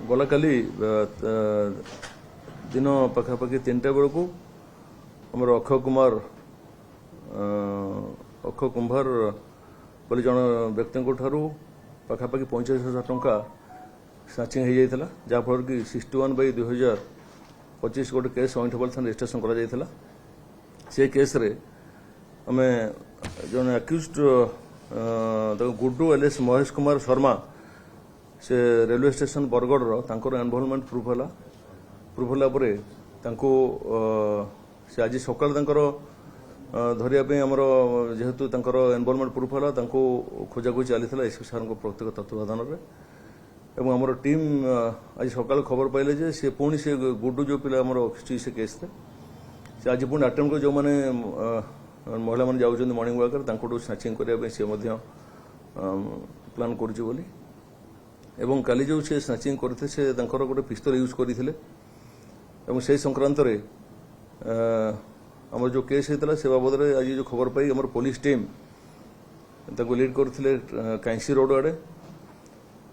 गला काली दिन पखापाखि 3टा बेलू आमर अक्षय कुंभार बोली जन व्यक्ति पखापाखि 45,000 टंका स्नाचिंग हो जाता जहाँफल कि 61/2025 गोटे केस अईठपाल थाना रेजिस्ट्रेशन कर केस रे आम जन अक्यूज्ड गुड्डू एलएस महेश कुमार शर्मा से railway station Bargarh involvement proof है से आज सकाल धरिया आमर जेहेतु इनवॉल्वमेंट प्रूफ है खोजाखोजी चली एसपी सार प्रत्येक तत्वाधान में एवं आमर टीम आज सकाल खबर पाइले जे सी पुणी से गुड्डू जो पिला आमर अच्छी से केस से आज पुणी अटेम्प्ट कर जो मैंने महिला मैंने जाऊँ मर्णिंग वाक स्नाचिंग करने सी प्लान कर एवं काली जो से स्नाचिंग करते से गोटे पिस्तल यूज करते से संक्रांत आमर जो केस होता से बाबद आज जो खबर पाई आमर पुलिस टीम लीड करते कैंसी रोड आड़े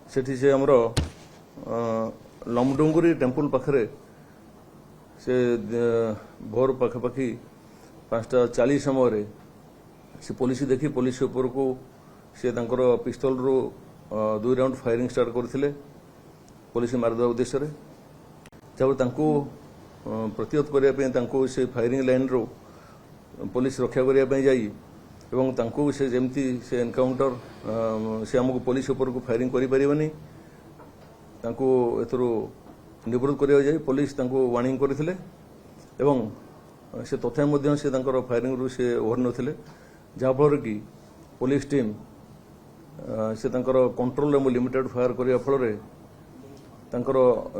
से आमर लमडुंगुरी टेम्पल पाखे से भोर पखापाखि 5:40 समय से पुलिस देखी पुलिस उपर को से पिस्तल रू 2 राउंड फायरिंग स्टार्ट करते पुलिस मारिदेवा उद्देश्य जब प्रतिहत करने से फायरिंग लाइन रू पुलिस रक्षा करने जाई से जमती से एनकाउंटर से आमको पुलिस उपर को फायरिंग करें निवृत्त करा जाए पुलिस वार्निंग करते से तथा से फायरिंग रू से ओहर नथिले जहाँफल कि पुलिस टीम से कंट्रोल लिमिटेड फायर करने फल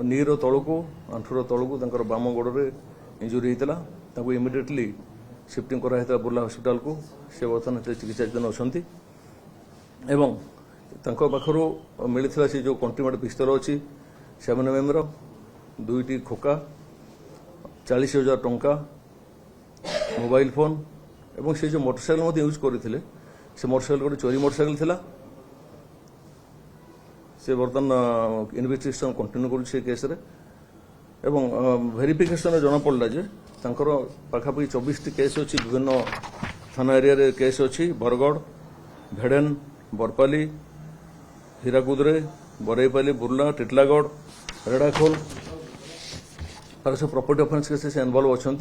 नीर तलू आंठूर तलू बाम गोड़े इंजुरी होता इमिडिएटली शिफ्टिंग कराई बुर्ला हॉस्पिटल को से बर्तमान चिकित्साधीन अच्छा एवं पाखर मिलता से जो कंटिमेंट पिस्तल अच्छी 7mm 2टी खोका 40,000 टंका मोबाइल फोन एवं से जो मोटरसाइकेल यूज करते से मोटरसाइकेल गोटे चोरी मोटरसाइकेल थिला से बर्तमान इन्वेस्टिगेशन कंटिन्यू कर केस एवं वेरिफिकेशन जना पड़ा जे पाखापाखि 24टी केस अच्छी विभिन्न थाना एरिया केस अच्छी बरगढ़ भेड़ेन बरपाली हीराकुदरे बरईपाली बुर्ला टिटलागढ़ रेड़ाखोल तार सब प्रॉपर्टी ऑफेंस केस से इनवॉल्व अच्छा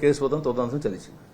केस बर्तमान तदंत चली।